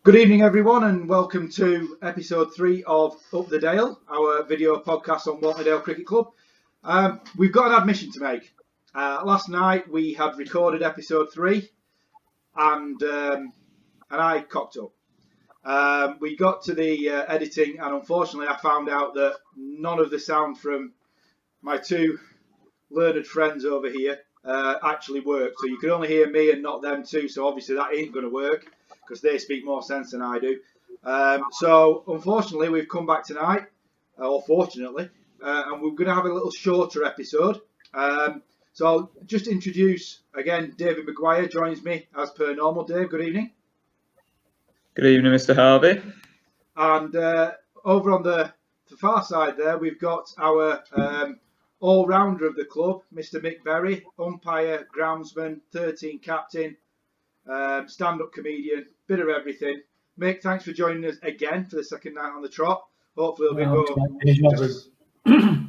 Good evening, everyone, and welcome to episode 3 of Up the Dale, our video podcast on Whately Cricket Club. We've got an admission to make. Last night we had recorded episode 3, and I cocked up. We got to the editing, and unfortunately, I found out that none of the sound from my two learned friends over here actually worked. So you could only hear me and not them too. So obviously that ain't going to work, because they speak more sense than I do. So unfortunately, we've come back tonight, or fortunately, and we're going to have a little shorter episode. So I'll just introduce, again, David Maguire joins me as per normal. Dave, good evening. Good evening, Mr. Harvey. And over on the far side there, we've got our all-rounder of the club, Mr. Mick Berry, umpire, groundsman, 13 captain, stand-up comedian, bit of everything. Mick, thanks for joining us again for the second night on the trot. Hopefully it'll be good.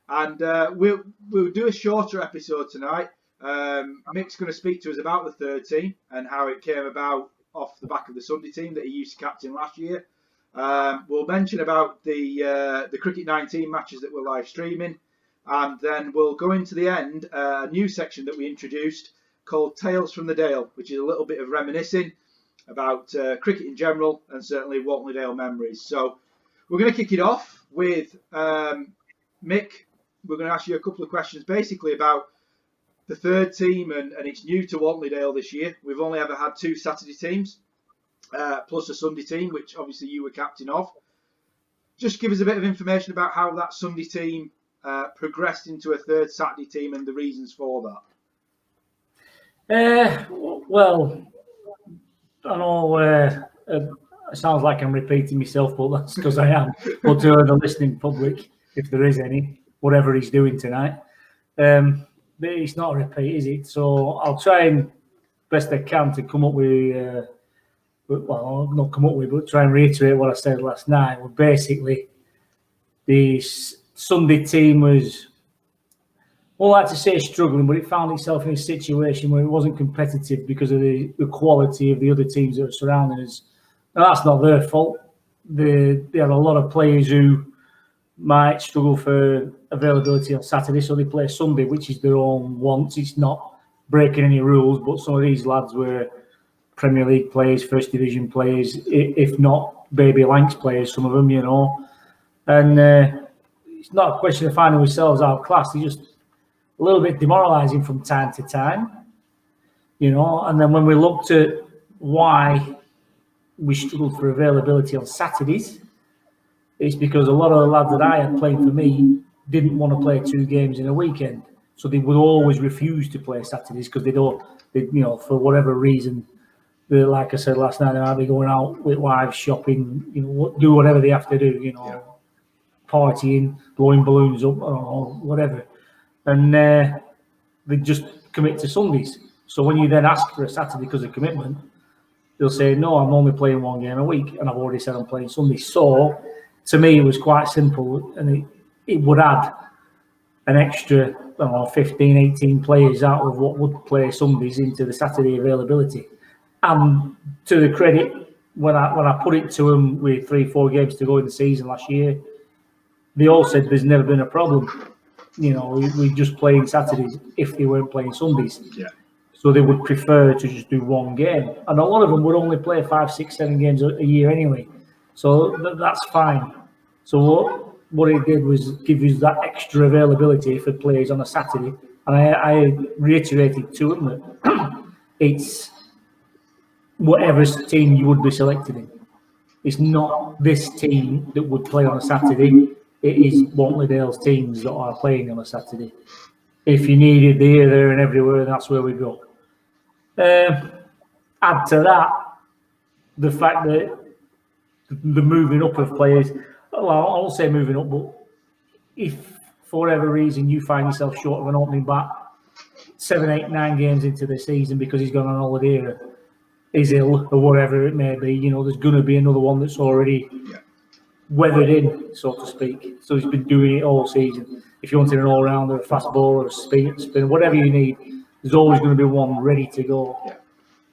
And we'll do a shorter episode tonight. Mick's going to speak to us about the third team and how it came about off the back of the Sunday team that he used to captain last year. We'll mention about the Cricket 19 matches that we're live streaming, and then we'll go into the end, a new section that we introduced called Tales from the Dale, which is a little bit of reminiscing about cricket in general and certainly Whately Dale memories. So we're going to kick it off with Mick. We're going to ask you a couple of questions basically about the third team, and it's new to Whately Dale this year. We've only ever had 2 Saturday teams, plus a Sunday team, which obviously you were captain of. Just give us a bit of information about how that Sunday team progressed into a third Saturday team and the reasons for that. Well, I know it sounds like I'm repeating myself, but that's because I am. But to the listening public, if there is any, whatever he's doing tonight, but it's not a repeat, is it? So I'll try and best I can to come up with, well, not come up with, but try and reiterate what I said last night. Well, basically, the Sunday team was, well, I like to say struggling, but it found itself in a situation where it wasn't competitive because of the quality of the other teams that were surrounding us. And that's not their fault. They have a lot of players who might struggle for availability on Saturday, so they play Sunday, which is their own wants. It's not breaking any rules, but some of these lads were Premier League players, First Division players, if not Baby Lancs players, some of them, you know. And it's not a question of finding ourselves outclassed. It's just a little bit demoralising from time to time, you know. And then when we looked at why we struggled for availability on Saturdays, it's because a lot of the lads that I had playing for me didn't want to play 2 games in a weekend. So they would always refuse to play Saturdays because you know, for whatever reason, like I said last night, they might be going out with wives, shopping, you know, do whatever they have to do, you know, partying, blowing balloons up, or whatever. And they just commit to Sundays. So when you then ask for a Saturday because of commitment, they'll say, no, I'm only playing 1 game a week, and I've already said I'm playing Sundays. So to me, it was quite simple, and it would add an extra, I don't know, 15, 18 players out of what would play Sundays into the Saturday availability. And to the credit, when I put it to them with 3-4 games to go in the season last year, they all said there's never been a problem. You know, we just playing Saturdays if they weren't playing Sundays. Yeah. So they would prefer to just do 1 game. And a lot of them would only play 5, 6, 7 games a year anyway. So that's fine. So what it did was give us that extra availability for players on a Saturday. And I reiterated to them that it's whatever team you would be selected in. It's not this team that would play on a Saturday. It is Whately Dale's teams that are playing on a Saturday. If you needed the here, there, and everywhere, that's where we go. Add to that the fact that the moving up of players. Well, I won't say moving up, but if for whatever reason you find yourself short of an opening bat 7, 8, 9 games into the season because he's gone on holiday or is ill or whatever it may be, you know, there's going to be another one that's already weathered in, so to speak. So he's been doing it all season. If you wanted an all-rounder, a fast bowler, a spinner, whatever you need, there's always going to be one ready to go.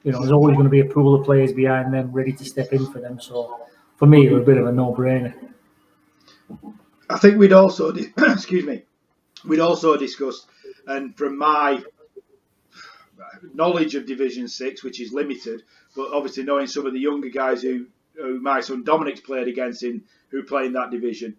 there's always going to be a pool of players behind them ready to step in for them. So for me, it was a bit of a no-brainer. I think we'd also, excuse me, we'd also discussed, and from my knowledge of Division 6, which is limited, but obviously knowing some of the younger guys who my son Dominic's played against who play in that division,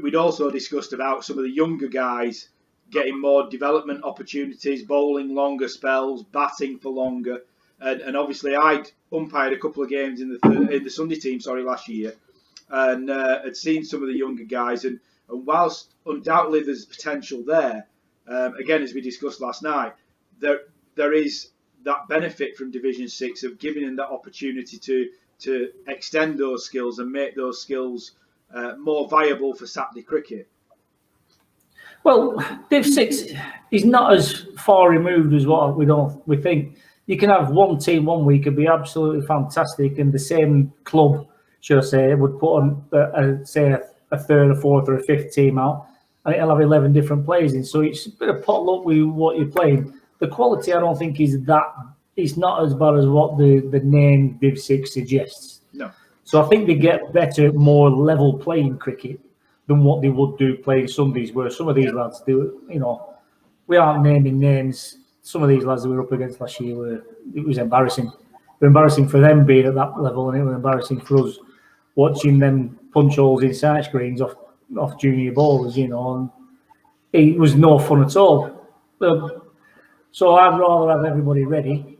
we'd also discussed about some of the younger guys getting more development opportunities, bowling longer spells, batting for longer, and obviously I'd umpired a couple of games in the Sunday team, last year, and had seen some of the younger guys, and whilst undoubtedly there's potential there, again as we discussed last night, there is that benefit from Division 6 of giving them that opportunity to extend those skills and make those skills more viable for Saturday cricket. Well, Div 6 is not as far removed as what we think. You can have one team one week and be absolutely fantastic, and the same club, should I say, would put on, say, a third, a fourth, or a fifth team out, and it'll have 11 different players in. So it's a bit of potluck with what you're playing. The quality, I don't think, is that. It's not as bad as what the name Div 6 suggests. No. So I think they get better, more level playing cricket than what they would do playing Sundays, where some of these lads do. We aren't naming names. Some of these lads that we were up against last year it was embarrassing. It was embarrassing for them being at that level, and it was embarrassing for us watching them punch holes in sight screens off junior bowlers, and it was no fun at all. So I'd rather have everybody ready.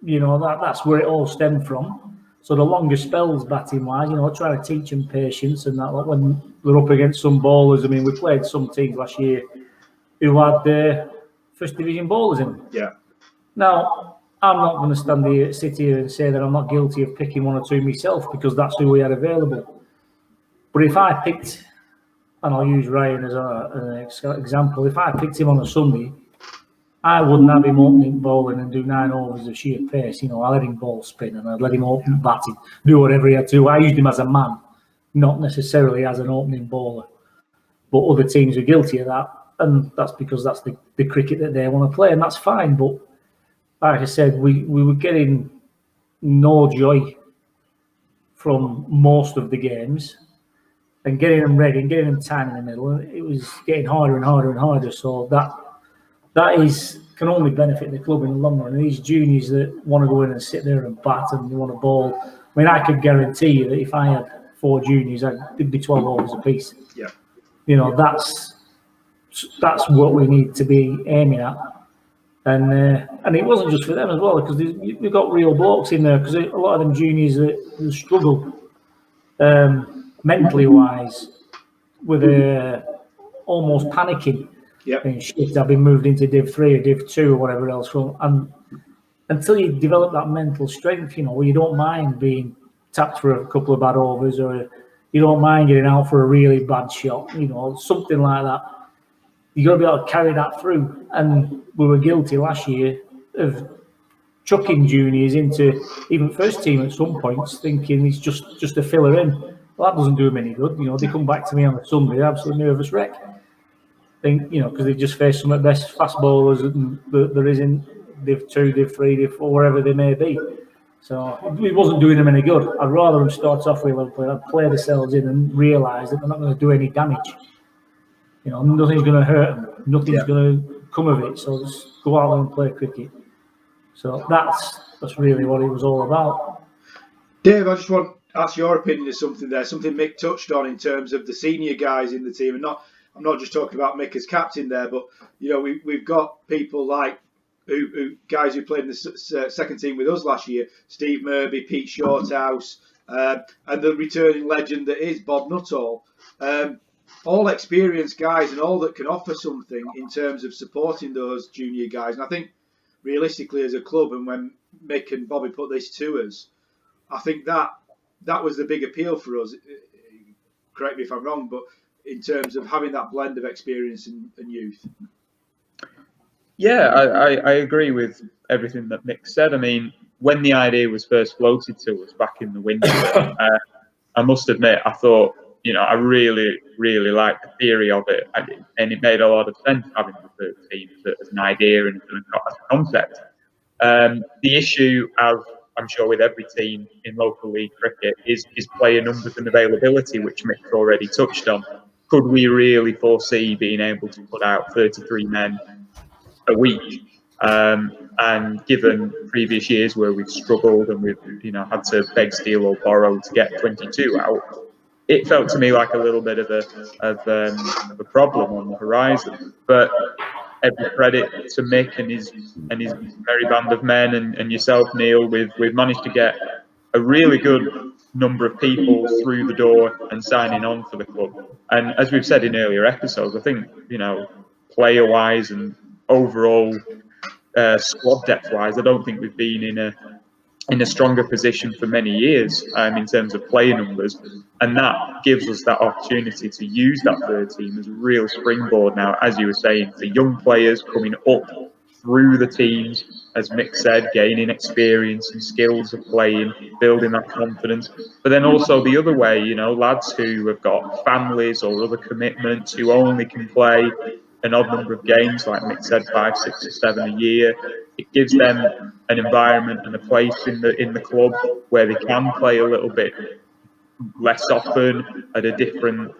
That's where it all stemmed from. So the longer spells batting wise, trying to teach them patience and that. Like when they're up against some bowlers, I mean, we played some teams last year who had first division bowlers in. Yeah. Now, I'm not going to sit here and say that I'm not guilty of picking one or two myself, because that's who we had available. But if I picked, and I'll use Ryan as an example, if I picked him on a Sunday, I wouldn't have him opening bowling and do 9 overs of sheer pace. I let him ball spin and I'd let him open batting, do whatever he had to. I used him as a man, not necessarily as an opening bowler. But other teams are guilty of that, and that's because that's the cricket that they want to play, and that's fine. But like I said, we were getting no joy from most of the games, and getting them ready and getting them time in the middle, it was getting harder and harder and harder. So that can only benefit the club in the long run. And these juniors that want to go in and sit there and bat and they want to bowl, I mean, I could guarantee you that if I had 4 juniors, it'd be 12 overs apiece. Yeah. That's what we need to be aiming at. And it wasn't just for them as well, because we've got real blokes in there, because a lot of them juniors that struggle mentally wise with almost panicking. Yep. And shit, I've been moved into Div 3 or Div 2 or whatever else. And until you develop that mental strength, where you don't mind being tapped for a couple of bad overs, or you don't mind getting out for a really bad shot, something like that. You got to be able to carry that through. And we were guilty last year of chucking juniors into even first team at some points, thinking it's just a filler in. Well, that doesn't do them any good. They come back to me on a Sunday, absolutely nervous wreck. Because they just face some of the best fast bowlers that there is in Div 2, Div 3, Div 4, wherever they may be. So it wasn't doing them any good. I'd rather them start off with 11 players, play themselves in and realise that they're not going to do any damage. Nothing's going to hurt them. Nothing's going to come of it. So just go out there and play cricket. So that's really what it was all about. Dave, I just want to ask your opinion of something there. Something Mick touched on in terms of the senior guys in the team, and I'm not just talking about Mick as captain there, but we've got people like guys who played in the second team with us last year, Steve Murby, Pete Shorthouse, and the returning legend that is Bob Nuttall. All experienced guys and all that can offer something in terms of supporting those junior guys. And I think realistically as a club, and when Mick and Bobby put this to us, I think that was the big appeal for us. Correct me if I'm wrong, but in terms of having that blend of experience and youth. Yeah, I agree with everything that Mick said. I mean, when the idea was first floated to us back in the winter, I must admit, I thought, I really, really liked the theory of it, and it made a lot of sense having the 13 as an idea and as a concept. The issue, as I'm sure with every team in local league cricket, is player numbers and availability, which Mick's already touched on. Could we really foresee being able to put out 33 men a week? And given previous years where we've struggled and we've had to beg, steal, or borrow to get 22 out, it felt to me like a little bit of a problem on the horizon. But every credit to Mick and his merry band of men and yourself, Neil. We've managed to get a really good number of people through the door and signing on for the club. And as we've said in earlier episodes, I think player wise and overall squad depth wise, I don't think we've been in a stronger position for many years in terms of player numbers, and that gives us that opportunity to use that third team as a real springboard now, as you were saying, for young players coming up through the teams, as Mick said, gaining experience and skills of playing, building that confidence. But then also the other way, lads who have got families or other commitments who only can play an odd number of games, like Mick said, 5, 6, or 7 a year. It gives them an environment and a place in the club where they can play a little bit less often at a different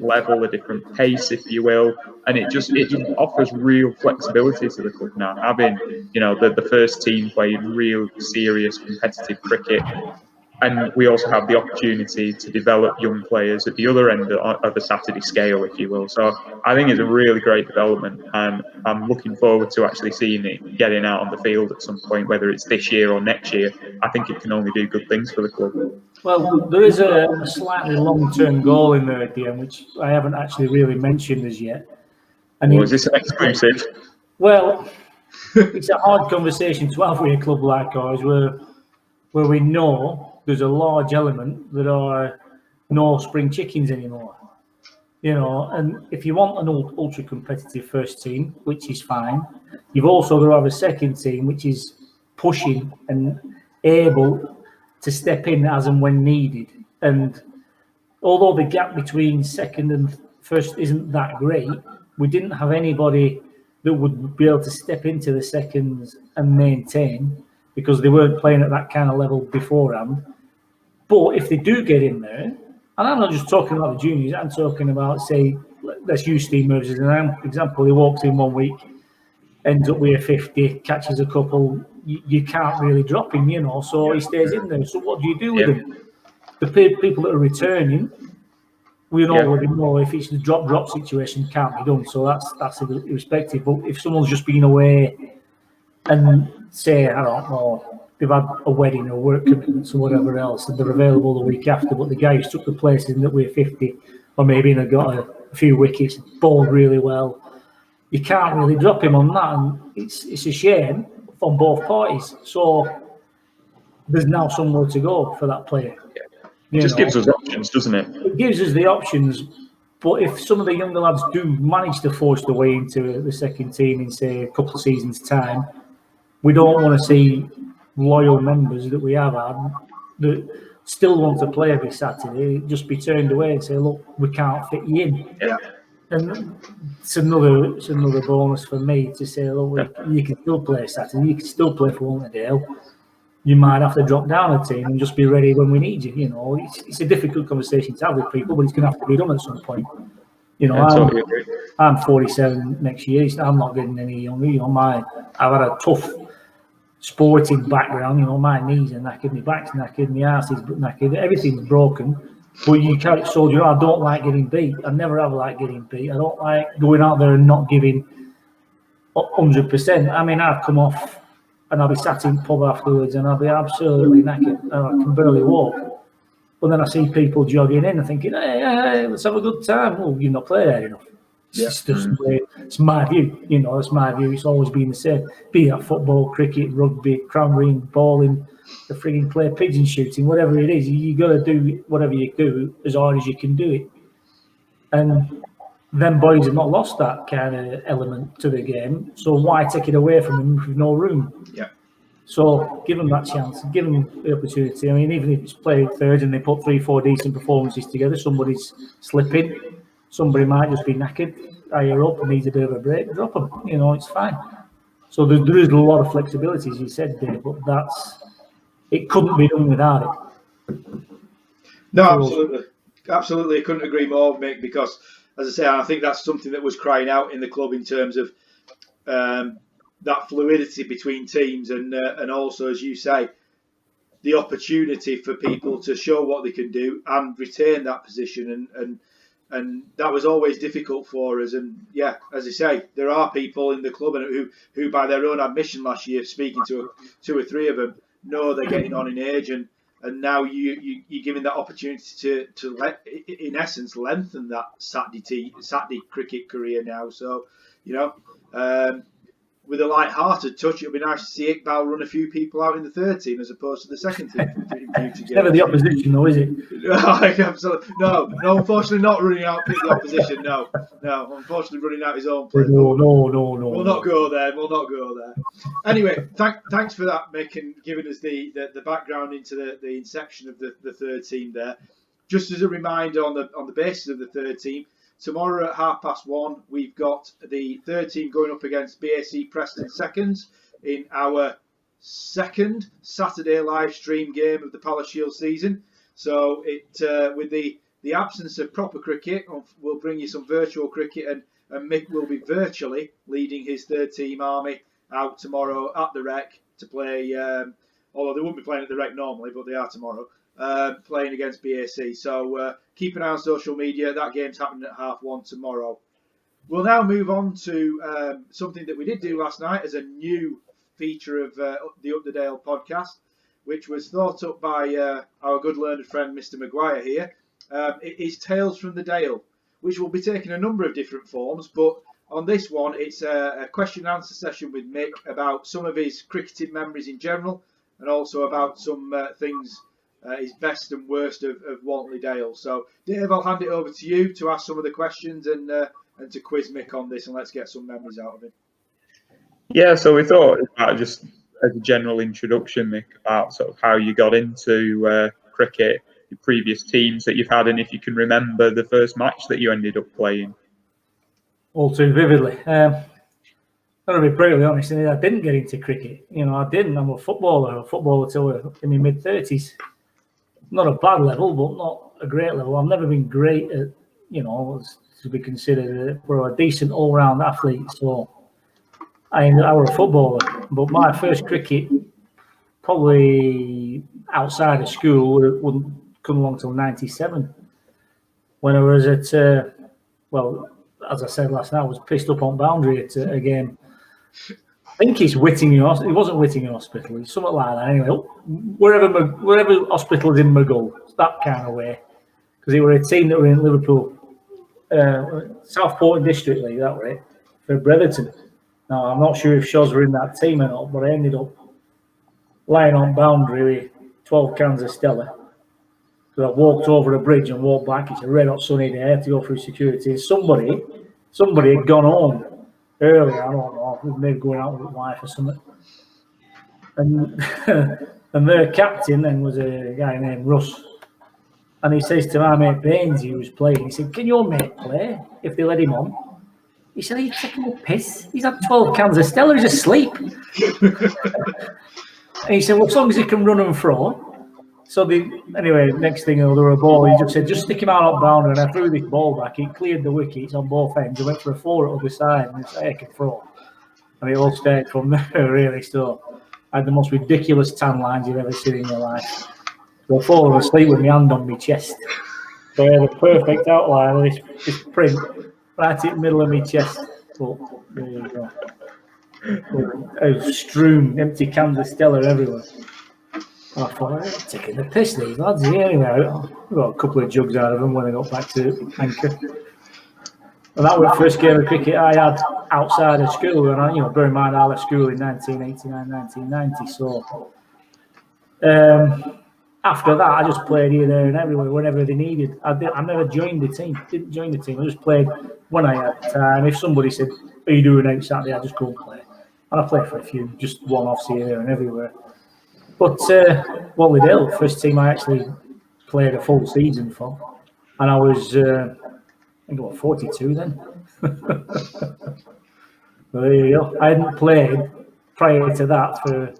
level, a different pace, if you will, and it just offers real flexibility to the club now. Having the first team playing real serious competitive cricket, and we also have the opportunity to develop young players at the other end of the Saturday scale, if you will. So I think it's a really great development, and I'm looking forward to actually seeing it getting out on the field at some point, whether it's this year or next year. I think it can only do good things for the club. Well, there is a slightly long-term goal in there, DM, which I haven't actually really mentioned as yet. And is this an exclusive? Well, it's a hard conversation to have with a club like ours, where we know there's a large element that are no spring chickens anymore. And if you want an ultra competitive first team, which is fine, you've also got to have a second team which is pushing and able to step in as and when needed. And although the gap between second and first isn't that great, we didn't have anybody that would be able to step into the seconds and maintain, because they weren't playing at that kind of level beforehand. But if they do get in there, and I'm not just talking about the juniors, I'm talking about, say, let's use Steve Murphy as an example. He walks in 1 week, ends up with a 50, catches a couple. You can't really drop him, so he stays in there. So what do you do with him? The people that are returning, we already know if it's the drop situation, can't be done. So that's irrespective. But if someone's just been away and say, I don't know, they've had a wedding or work commitments or whatever else, and they're available the week after, but the guy who's took the place in that we're 50, or maybe got a few wickets, bowled really well, you can't really drop him on that, and it's a shame from both parties. So there's now somewhere to go for that player. It just gives us options, doesn't it? It gives us the options, but if some of the younger lads do manage to force their way into the second team in, say, a couple of seasons' time, we don't want to see loyal members that we have had that still want to play every Saturday just be turned away and say, look, we can't fit you in. Yeah. And it's another bonus for me to say, look, you can still play Saturday, you can still play for Wantedale. You might have to drop down a team and just be ready when we need you. It's a difficult conversation to have with people, but it's going to have to be done at some point. I'm 47 next year. I'm not getting any younger. I've had a tough sporting background. My knees are knackered, my back's knackered, my arse is knackered, everything's broken. But you can't soldier. I don't like getting beat. I never have liked getting beat. I don't like going out there and not giving 100%. I mean, I've come off and I'll be sat in pub afterwards and I'll be absolutely knackered and I can barely walk. But then I see people jogging in and thinking, hey, let's have a good time. Well, you've not played hard enough. It's my view, it's my view. It's always been the same. Be that football, cricket, rugby, crown ring, bowling, the frigging play pigeon shooting, whatever it is, you got to do whatever you do as hard as you can do it. And them boys have not lost that kind of element to the game, so why take it away from them with no room? Yeah. So give them that chance, give them the opportunity. I mean, even if it's played third and they put 3-4 decent performances together, somebody's slipping, somebody might just be knackered, higher up and needs a bit of a break, drop them. It's fine. So there is a lot of flexibility, as you said, Dave, but it couldn't be done without it. No, absolutely. Absolutely. I couldn't agree more, Mick, because, as I say, I think that's something that was crying out in the club in terms of that fluidity between teams and also, as you say, the opportunity for people to show what they can do and retain that position. And that was always difficult for us. And yeah, as I say, there are people in the club who by their own admission last year, speaking to two or three of them, know they're getting on in age, and now you're given that opportunity to in essence lengthen that Saturday cricket career now. So with a light-hearted touch, it'll be nice to see Iqbal run a few people out in the third team as opposed to the second team in future games. It's never the opposition, though, is it? Absolutely. No, unfortunately, not running out the opposition. No, unfortunately, running out his own play. No. We'll not go there. Anyway, thanks for that, Mick, and giving us the background into the inception of the third team there. Just as a reminder on the basis of the third team, tomorrow at 1:30, we've got the third team going up against BAC Preston Seconds in our second Saturday live stream game of the Palace Shield season. So with the absence of proper cricket, we'll bring you some virtual cricket, and Mick will be virtually leading his third team army out tomorrow at the Rec to play, although they wouldn't be playing at the Rec normally, but they are tomorrow. Playing against BAC. So keep an eye on social media. That game's happening at 1:30 tomorrow. We'll now move on to something that we did do last night as a new feature of the Up the Dale podcast, which was thought up by our good learned friend Mr. Maguire here. It is Tales from the Dale, which will be taking a number of different forms, but on this one it's a question and answer session with Mick about some of his cricketing memories in general, and also about some things his best and worst of Wantley Dale. So, Dave, I'll hand it over to you to ask some of the questions and to quiz Mick on this, and let's get some memories out of him. Yeah, so we thought about just as a general introduction, Mick, about sort of how you got into cricket, your previous teams that you've had, and if you can remember the first match that you ended up playing. All too vividly. I'm going to be brutally honest, I didn't get into cricket. I didn't. I'm a footballer till in my mid-30s. Not a bad level, but not a great level. I've never been great at, to be considered a decent all-round athlete. So I was a footballer. But my first cricket, probably outside of school, wouldn't come along till 97. When I was at, as I said last night, I was pissed up on boundary at a game. I think it's Whittingham. It wasn't Whittingham Hospital. It's something like that. Anyway, wherever hospital is in Mughal, it's that kind of way. Because they were a team that were in Liverpool, Southport District League, that way, for Brotherton. Now, I'm not sure if Shows were in that team or not, but I ended up lying on boundary with 12 cans of Stella. So I walked over a bridge and walked back. It's a red hot sunny day. I had to go through security. Somebody had gone home early, I don't know, maybe going out with his wife or something. And their captain then was a guy named Russ. And he says to my mate Baines, who was playing, he said, "Can your mate play if they let him on?" He said, "Are you taking a piss? He's had 12 cans of Stella, he's asleep." And he said, "Well, as long as he can run and throw." So anyway, next thing, there were a ball. He just said, "Just stick him out on boundary." And I threw this ball back. It cleared the wickets on both ends. I went for a 4 at the other side, and it's I can throw. And it all stayed from there, really. So I had the most ridiculous tan lines you've ever seen in your life. So I fallen asleep with my hand on my chest. So I had a perfect outline of this print right in the middle of my chest. But there you go. I was strewn empty cans of Stella everywhere. I thought, I'm taking the piss, these lads. Yeah, anyway, I got a couple of jugs out of them when I got back to Anchor. And that was the first game of cricket I had outside of school. And bear in mind, I left school in 1989, 1990. So after that, I just played here, there, and everywhere, whenever they needed. I never joined the team. Didn't join the team. I just played when I had time. If somebody said, "What are you doing out Saturday?" I just go and play. And I played for a few, just one-offs here, there, and everywhere. But Wantley Dale, first team I actually played a full season for, and I was, I think I was 42 then. So there you go. I hadn't played prior to that for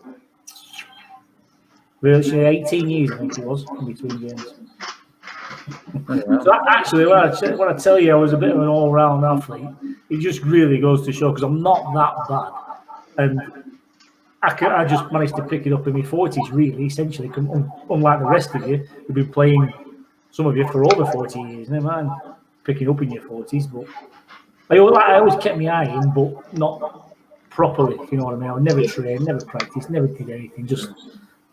virtually 18 years, I think it was, in between games. So actually, when I tell you I was a bit of an all-round athlete, it just really goes to show because I'm not that bad, and I just managed to pick it up in my 40s. Really, essentially, unlike the rest of you who've been playing, some of you for over 40 years. Never mind picking up in your 40s, but I always kept my eye in, but not properly. If you know what I mean. I never trained, never practiced, never did anything. Just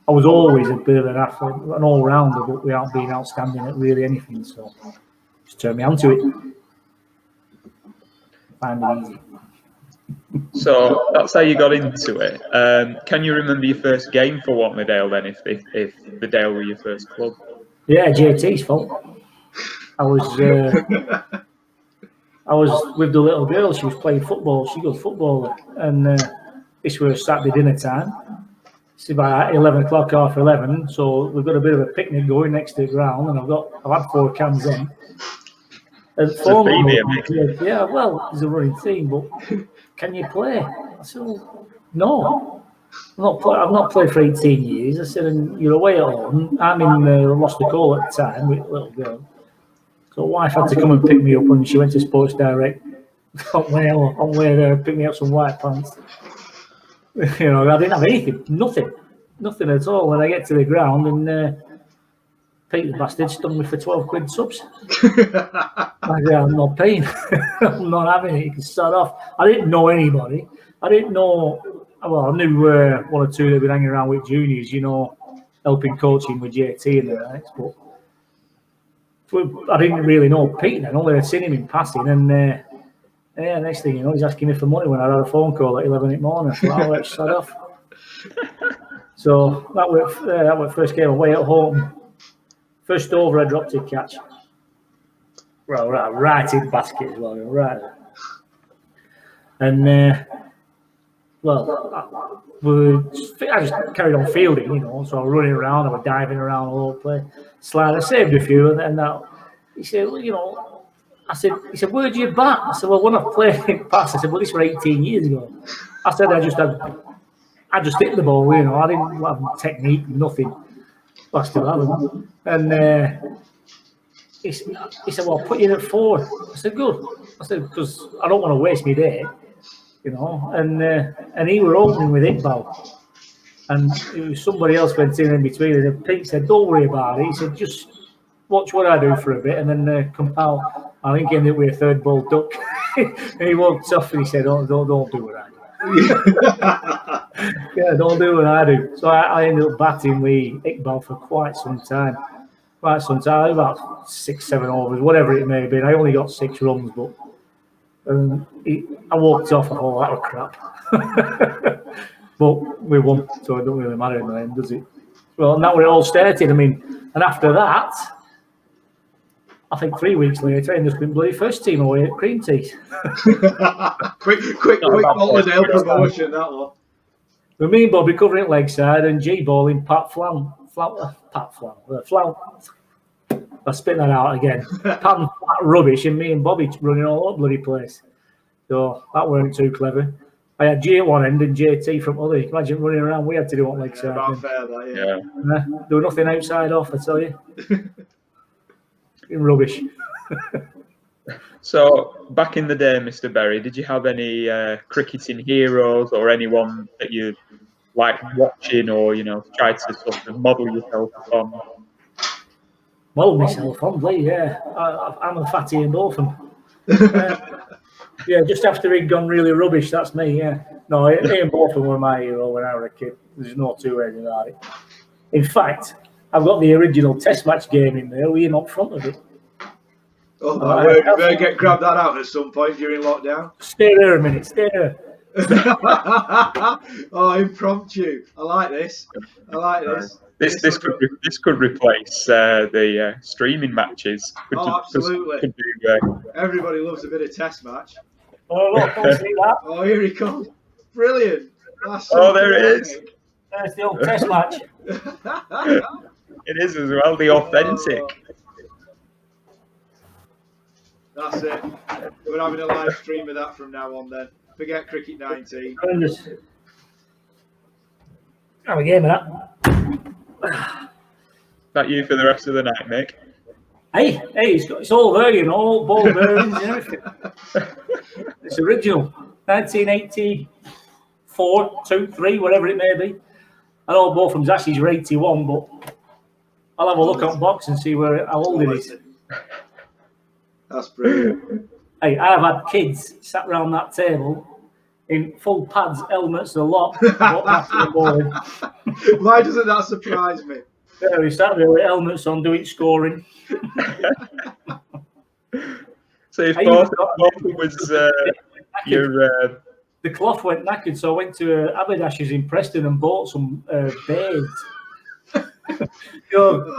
I was always a bit of an athlete, an all-rounder, but without being outstanding at really anything. So just turned me onto it. Find it easy. So that's how you got into it. Can you remember your first game for Whatmerdale then, if the Dale were your first club? Yeah, JT's fault. I was with the little girl. She was playing football. She goes footballer, and this was Saturday dinner time. It's about 11 o'clock, half 11. So we've got a bit of a picnic going next to the ground, and I've had 4 cans in. And It's a theme here, mate. yeah, well, there's a running theme, but can you play? I said, well, no. I've not played for 18 years. I said, and you're away at home. I'm in Lost the Call at the time with a little girl. So wife had to come and pick me up, and she went to Sports Direct on way there, pick me up some white pants. You know, I didn't have anything, nothing at all. When I get to the ground, and Pete the bastard stung me for 12 quid subs. I said, I'm not paying. I'm not having it. You can start off. I didn't know anybody. I didn't know. Well, I knew one or two that had been hanging around with juniors, you know, helping coaching with JT and the likes, but I didn't really know Pete then. Only I'd seen him in passing, and next thing you know, he's asking me for money when I had a phone call at 11 in the morning. I thought, oh, let's start off. So that was first game away at home. First over, I dropped a catch. Well, right in the basket as well, right. And I just carried on fielding, you know. So I was running around, I was diving around all over the place. Slide, I saved a few, and then he said, well, you know, he said, where do you bat? I said, well, when I played pass, I said, well, this was 18 years ago. I said, I just hit the ball, you know. I didn't have technique, nothing. I still haven't. And he said, well, I'll put you in at 4. I said, good. I said, because I don't want to waste my day, you know. And he were opening with Iqbal. And it was somebody else went in between. And Pete said, don't worry about it. He said, just watch what I do for a bit and then come out. I think ended up with a 3rd ball duck. And he walked off and he said, don't do what I do. Yeah, don't do what I do. So I ended up batting with Iqbal for quite some time. About 6, 7 overs, whatever it may have been. I only got 6 runs, but I walked off. I thought, that was crap. But we won, so it don't really matter in the end, does it? Well, and that was it all started. I mean, and after that, I think 3 weeks later, I ended up in bloody first team away at Cream Teas. quick Whatmerdale promotion, that one. With me and Bobby covering leg side and G balling Pat Flan. I spit that out again. Pat rubbish, and me and Bobby running all up bloody place. So that weren't too clever. I had G at one end and JT from other. Imagine running around. We had to do on leg side. Yeah. There was nothing outside off, I tell you. Rubbish. So back in the day, Mr. Berry, did you have any cricketing heroes or anyone that you liked watching, or you know, tried to sort of model yourself on? Model myself on, yeah. I'm a fatty in both of them. Yeah, just after he'd gone really rubbish, that's me, yeah. No, Ian Botham were my hero when I was a kid. There's no two ways about it. In fact, I've got the original Test match game in there with him up front of it. Oh, my word, you better grab that out at some point during lockdown. Stay there a minute, stay there. Oh, impromptu. I like this. This could replace the streaming matches. Absolutely. Everybody loves a bit of Test match. Oh, look, don't see that. Oh, here he comes. Brilliant. There it is. There's the old Test match. It is as well, the authentic. That's it. We're having a live stream of that from now on then. Forget Cricket 19. Have a game of That you for the rest of the night, Mick? Hey, it's all there, you know, all ball bearings and everything. It's original, 1984, 2, 3, whatever it may be. I know both of them's actually 81, but I'll have a look on box and see how old it is. That's brilliant. Hey, I've had kids sat around that table in full pads, helmets, a lot. Why doesn't that surprise me? Yeah, we sat there with helmets on doing scoring. So if both was your... The cloth went knackered, so I went to Haberdasher's in Preston and bought some beads.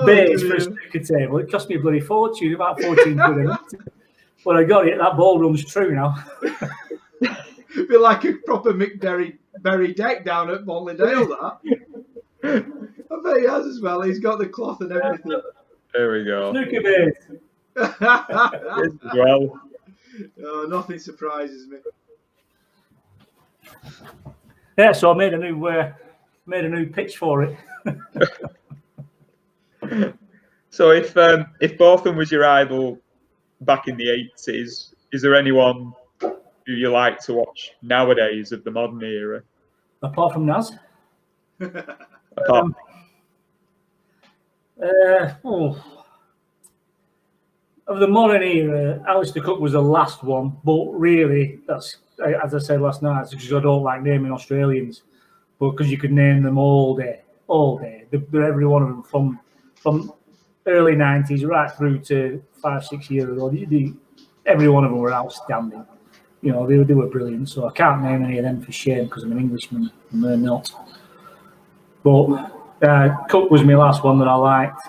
Beads for a snooker table. It cost me a bloody fortune, about 14 quid a night. But I got it, that ballroom's true now. It'd be like a proper Mick Berry deck down at Motley-Dale, that. I bet he has as well. He's got the cloth and everything. There we go. Snooker beads. Well. Oh, nothing surprises me. Yeah, so I made a new pitch for it. So if Botham was your idol back in the 80s, is there anyone who you like to watch nowadays of the modern era? Apart from Naz? Of the modern era, Alistair Cook was the last one, but really, that's, as I said last night, it's because I don't like naming Australians, but because you could name them all day. They're every one of them from early 90s right through to 5-6 years ago. Every one of them were outstanding. You know, they were brilliant. So I can't name any of them for shame because I'm an Englishman and they're not. But Cook was my last one that I liked.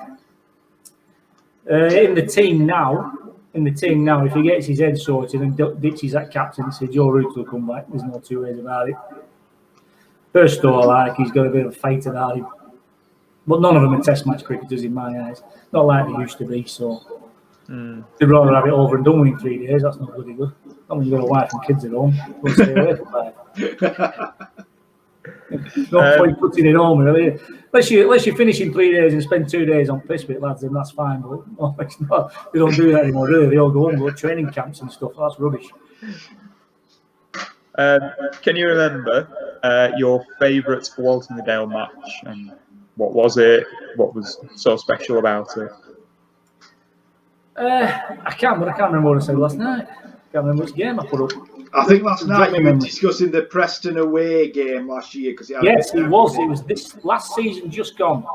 In the team now, if he gets his head sorted and ditches that captaincy, Joe Root will come back. There's no two ways about it. First of all, he's got a bit of a fight about him. But none of them are test match cricketers in my eyes. Not like they used to be, so they'd rather have it over and done with in 3 days. That's not bloody good. Not when you've got a wife and kids at home. Don't stay away from that. No point putting it home, really. Unless you finish in 3 days and spend 2 days on piss with lads, then that's fine. But it's not. They don't do that anymore, do they? They all go home and go to training camps and stuff. That's rubbish. Can you remember your favourite Walton the Dale match? And what was it? What was so special about it? I can't remember what I said last night. I can't remember which game I put up. I think last night we were discussing the Preston away game last year. Yes, it was. It was this last season just gone.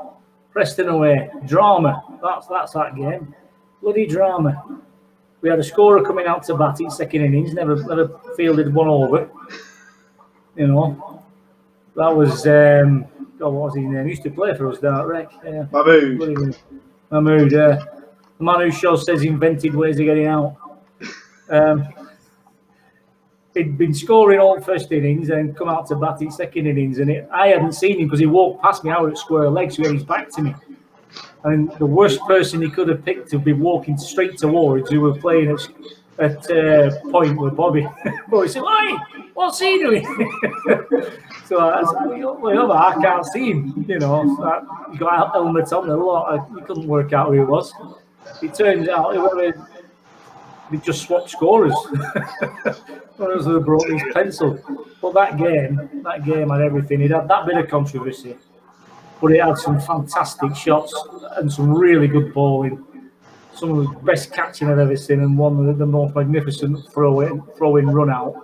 Preston away. Drama. That's that game. Bloody drama. We had a scorer coming out to bat in second innings, never fielded one over. You know. That was, what was his name? He used to play for us, that Rec. Mahmood. Mahmood, the man who says he invented ways of getting out. He'd been scoring all first innings and come out to bat in second innings, and I hadn't seen him because he walked past me out at square legs, so he had his back to me. And the worst person he could have picked to be walking straight towards, who were playing at point with Bobby. Bobby said, "Hey, what's he doing?" So I said, well, I can't see him. You know, so he got helmet on a lot. He couldn't work out who he was. It turns out they just swapped scorers. One of us brought his pencil. But that game had everything. It had that bit of controversy, but it had some fantastic shots and some really good bowling. Some of the best catching I've ever seen, and one of the most magnificent throwing run out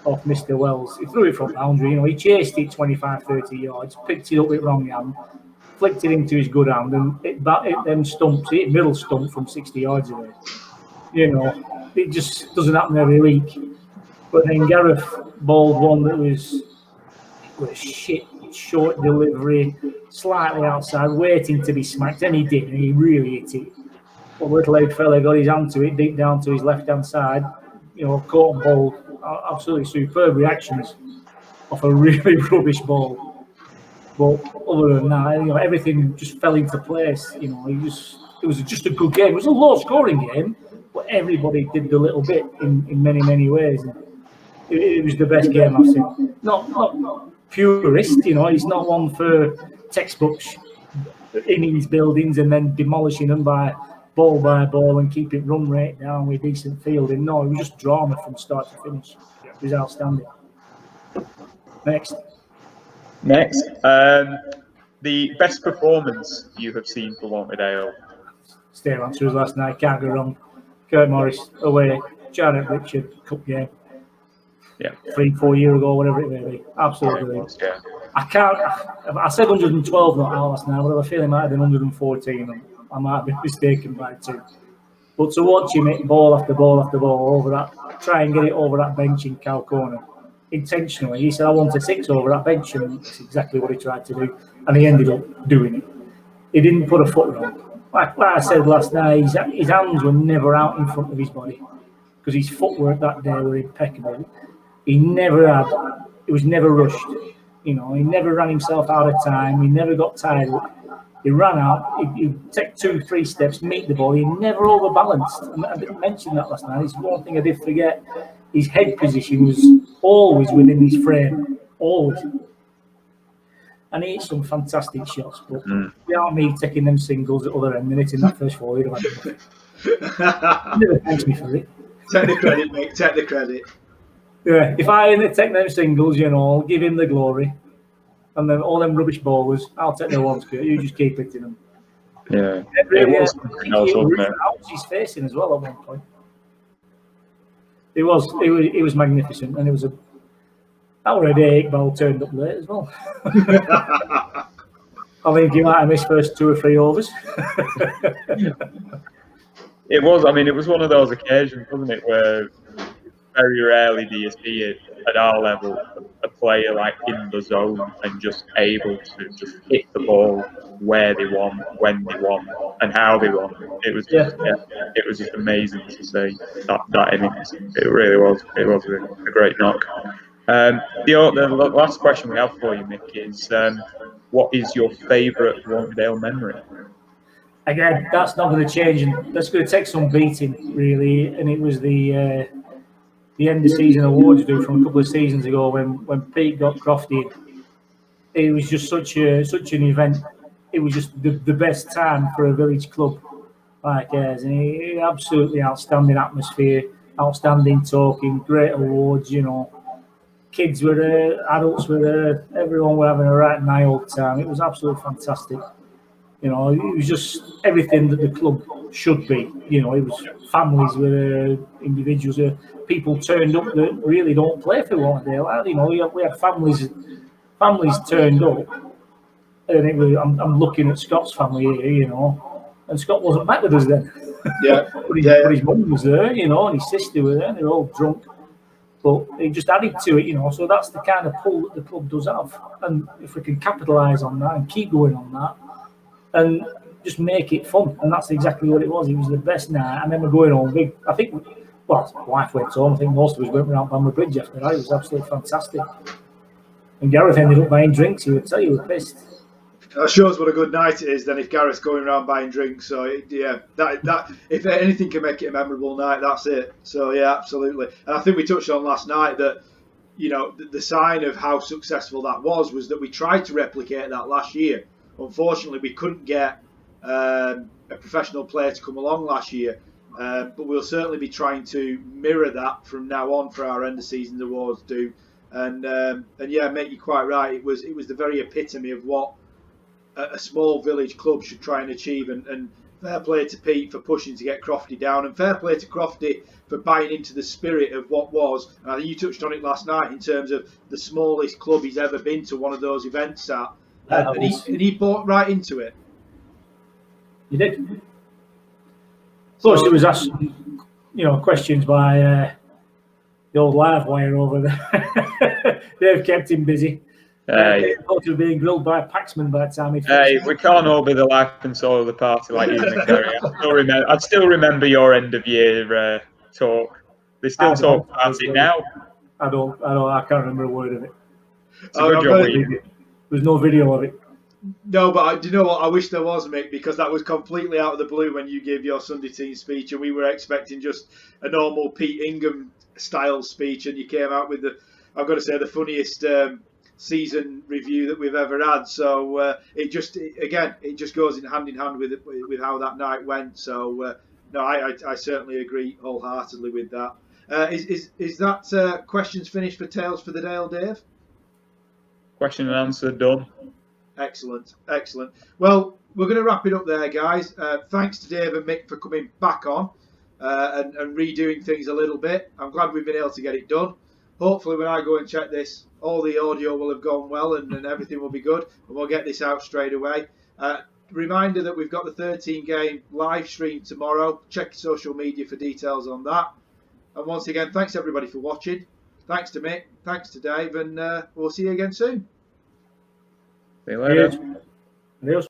off Mr. Wells. He threw it from boundary. You know, he chased it 25, 30 yards, picked it up with wrong hand, flicked it into his good hand, and it them stumps, it middle stump from 60 yards away. You know, it just doesn't happen every week. But then Gareth bowled one that was shit, short delivery, slightly outside, waiting to be smacked, and he did, and he really hit it. But little-legged fella got his hand to it, deep down to his left-hand side, you know, caught and bowled. Absolutely superb reactions off a really rubbish ball. But other than that, you know, everything just fell into place. You know, it was just a good game. It was a low-scoring game, but everybody did the little bit in many, many ways. And it was the best game I've seen. Not purist. He's not one for textbooks in his buildings and then demolishing them by ball and keeping run rate down with decent fielding. No, it was just drama from start to finish. It was outstanding. Next. The best performance you have seen for Wantedale. Same answer as last night. Can't go wrong. Kurt Morris away. Janet Richard Cup game. Yeah. 3-4 years ago, whatever it may be. Absolutely. Yeah. I can't. I said 112 not out last night, but I feel it might have been 114. I might have been mistaken by 2. But to watch him hit ball after ball after ball over that, try and get it over that bench in Cow Corner, intentionally. He said, I want a 6 over that bench, and that's exactly what he tried to do. And he ended up doing it. He didn't put a foot wrong. Like I said last night, his hands were never out in front of his body because his footwork that day were impeccable. He was never rushed. He never ran himself out of time. He never got tired up. He ran out, he'd take 2-3 steps, meet the ball. He never overbalanced. And I didn't mention that last night. It's one thing I did forget. His head position was always within his frame. Always. And he hit some fantastic shots. But without me taking them singles at the other end and hitting that first 4, he'd have had nothing. Never thanks me for it. Take the credit, mate. Take the credit. Yeah, if I take them singles, I'll give him the glory. And then all them rubbish ballers, I'll take the ones, Kurt. You just keep hitting them. Yeah. It was his facing as well at one point. It was magnificent, and it was that were a day Iqbal turned up late as well. I think he might have missed first 2 or 3 overs. It was. I mean, it was one of those occasions, wasn't it, where very rarely do you see it at our level, a player like in the zone and just able to just hit the ball where they want, when they want, and how they want. It was just, it was just amazing to see that innings. It really was. It was a great knock. The last question we have for you, Mick, is what is your favourite Wantedale memory? Again, that's not going to change, and that's going to take some beating, really. And it was the end of season awards due from a couple of seasons ago when Pete got Crofty. It was just such an event. It was just the best time for a village club like ours, and absolutely outstanding atmosphere, outstanding talking, great awards. Kids were there, adults were there, everyone were having a right nice old time. It was absolutely fantastic. It was just everything that the club should be. It was families with individuals. People turned up that really don't play for Wantedale. We had families turned up, and it was. I'm looking at Scott's family here, and Scott wasn't back with us then. Yeah, but his mum was there, and his sister was there. And they were all drunk, but it just added to it, So that's the kind of pull that the club does have, and if we can capitalise on that and keep going on that, and just make it fun, and that's exactly what it was. It was the best night. I remember going home. I think. Well, my wife went home. I think most of us went around Bamber Bridge after that. It was absolutely fantastic. And Gareth ended up buying drinks. He would tell you, he was pissed. That shows what a good night it is then if Gareth's going around buying drinks. So, that if anything can make it a memorable night, that's it. So, yeah, absolutely. And I think we touched on last night that, the sign of how successful that was that we tried to replicate that last year. Unfortunately, we couldn't get a professional player to come along last year. But we'll certainly be trying to mirror that from now on for our end of season awards do, and mate, you're quite right. It was the very epitome of what a small village club should try and achieve. And fair play to Pete for pushing to get Crofty down, and fair play to Crofty for buying into the spirit of what was. And I think you touched on it last night in terms of the smallest club he's ever been to one of those events at, and he bought right into it. He did. Of course, it was asked, questions by the old live wire over there. They've kept him busy. He thought he was being grilled by Paxman by the time he finished. We can't all be the life and soul of the party like you and Gary. I still remember your end of year talk. They still talk about it now. I can't remember a word of it. It's a good job. There's no video of it. No, but do you know what? I wish there was, Mick, because that was completely out of the blue when you gave your Sunday team speech, and we were expecting just a normal Pete Ingham style speech, and you came out with I've got to say, the funniest season review that we've ever had. So it just goes in hand with how that night went. So no, I certainly agree wholeheartedly with that. Is that questions finished for Tales for the Dale, Dave? Question and answer done. Excellent. Well, we're going to wrap it up there, guys. Thanks to Dave and Mick for coming back on and redoing things a little bit. I'm glad we've been able to get it done. Hopefully, when I go and check this, all the audio will have gone well and everything will be good, and we'll get this out straight away. Reminder that we've got the 13-game live stream tomorrow. Check social media for details on that. And once again, thanks everybody for watching. Thanks to Mick, thanks to Dave, and we'll see you again soon. See you later. Adios.